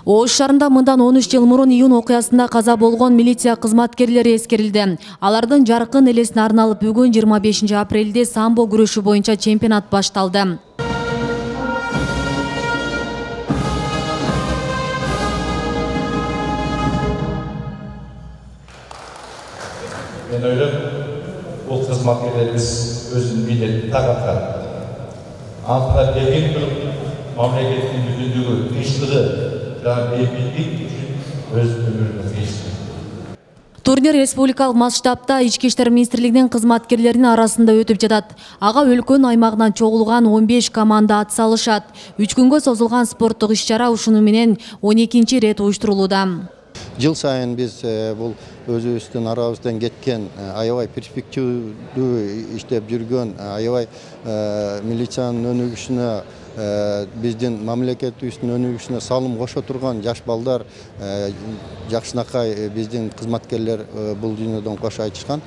Ош шаарында мындан 13 жыл мурун июнь окуясында каза болгон милиция кызматкерлери эскерилди. Алардын жаркын элесине арналып бүгүн 25 апрелде самбо күрөшү боюнча чемпионат башталды. Мен ойлап, ол кызматкерлерибиз өзүнүн милдетин так аткарып, антына берген туруп, мамлекеттин бүтүндүгү, тынчтыгы Турнир республикалык масштабта Ички иштер министрлигинин кызматкерлеринин арасында өтүп жатат. Ага өлкөнүн аймагынан чогулган 15 команда ат салышат. 3 күнгө созулган спорттук иш-чара ушуну менен 12-чи рет уюштурулууда. Жыл сайын биз бул өзүбүздүн арабыздан кеткен, аябай перспективдүү иштеп жүргөн, аябай милициянын өнүгүшүнө, биздин мамлекетибиздин өнүгүшүнө салым кошо турган жаш балдар, жакшынакай биздин кызматкерлер бул дүйнөдөн кош айтышкан.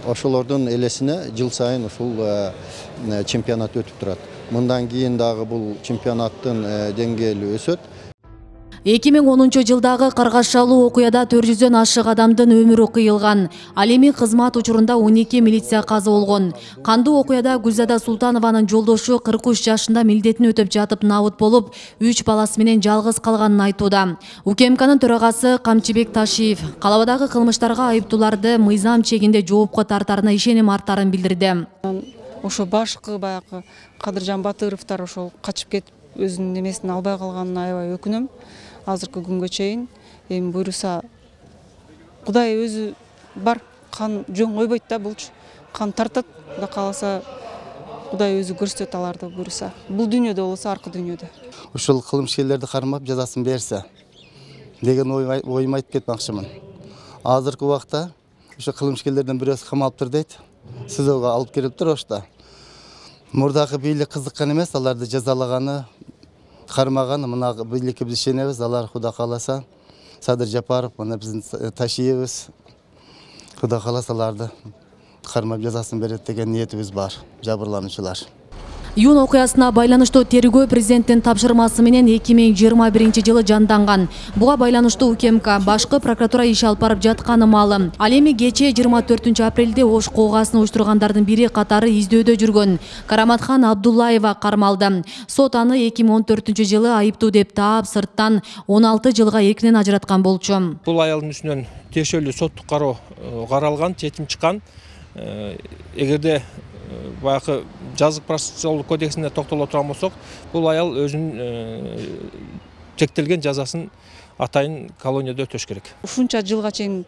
Ошолордун элесине жыл сайын ушул чемпионат өтүп турат. Мындан кийин дагы бул чемпионаттын деңгээли өсөт. 2010 жылдагы каргашалуу окуяда 400дөн ашык адамдын өмүрү кыйылган. Ал эми кызмат учурунда 12 милиция каза болгон. Кандуу окуяда Гүлзада Султанованын жолдошу 43 жашында милдетин өтөп жатып набыт болуп, 3 баласы менен жалгыз калганын айтууда. УКМКнын төрагасы Камчыбек Ташиев калабадагы кылмыштарга айыптууларды мыйзам чегинде жоопко тартарына ишеним артарын билдирди. Ошо башкы баягы Кадыржан Батыровдор ошол качып кетип өзүнүн немесин албай калганына аябай өкүнөм. Азыркы күнгө чейин эми буюрса Кудай өзү бар, кан жөн койбойт да, булчу кан тартат. Кудай кааласа Кудай өзү көрсөтөт аларды буюрса. Бул дүйнөдө болсо аркы дүйнөдө. Ушул кылмышкерлерди кармап жазасын берсе деген оюм айтып кетмакчымын. Азыркы убакта ошо кылмышкерлерден бирөөсү камалыптыр дейт. СИЗОго алып кириптир ошто. Мурдагы бийлик кызыккан эмес, аларды жазалаганы, кармаганы, мына бийликке биз ишенебиз, алар Кудай кааласа, Садыр Жапаров, мына биздин Ташиевиз, Кудай кааласа аларды кармап жазасын берет деген ниетибиз бар, жабырлануучулар. Июнь окуясына байланыштуу тергөө президенттин тапшырмасы менен 2021 жылы жанданган. Буга байланыштуу УКМК башкы прокуратура иш алып барып жатканы маалым. Ал эми кечээ 24 апрелде Ош коогасын уюштургандардын бири катары издөөдө жүргөн Караматхан Абдуллаева кармалды. Сот аны 2014 жылы айыптуу деп таап, сырттан 16 жылга эркинен ажыраткан болчу. Бул аялдын үстүнөн тиешелүү соттук кароо каралган, чечим чыккан. Эгерде баягы жазык процессуалдык кодексине токтоло турган болсок, бул аял өзүнүн чектелген жазасын атайын колонияда өтөш керек. Ушунча жылга чейин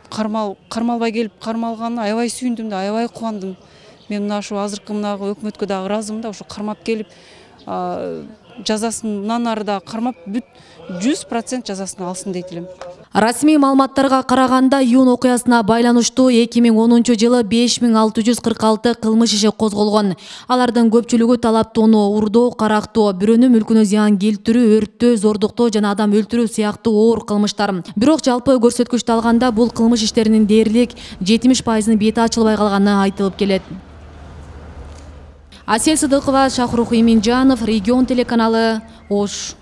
кармалбай келип кармалганы аябай сүйүндүм да, аябай кубандым. Мен мына ушу азыркы мынагы өкмөткө дагы ыраазымын да, ушу кармап келип жазасын мындан ары да кармап бүт 100% жазасын алсын дейт элем. Расмий маалыматтарга караганда июнь окуясына байланыштуу 2010 жылы 5646 кылмыш иши козголгон. Алардын көпчүлүгү талаптоону, урдоо, карактоо, бирөөнүн мүлкүнө зыян келтирүү, өрттөө, зордуктоо жана адам өлтүрүү сыяктуу оор кылмыштар. Бирок жалпы көрсөткүчтү алганда бул кылмыш иштеринин дээрлик 70%-ынын бети ачылбай калганы айтылып келет. Асель Сыдыкова, Шахрух Иминджанов, Регион телеканалы, Ош.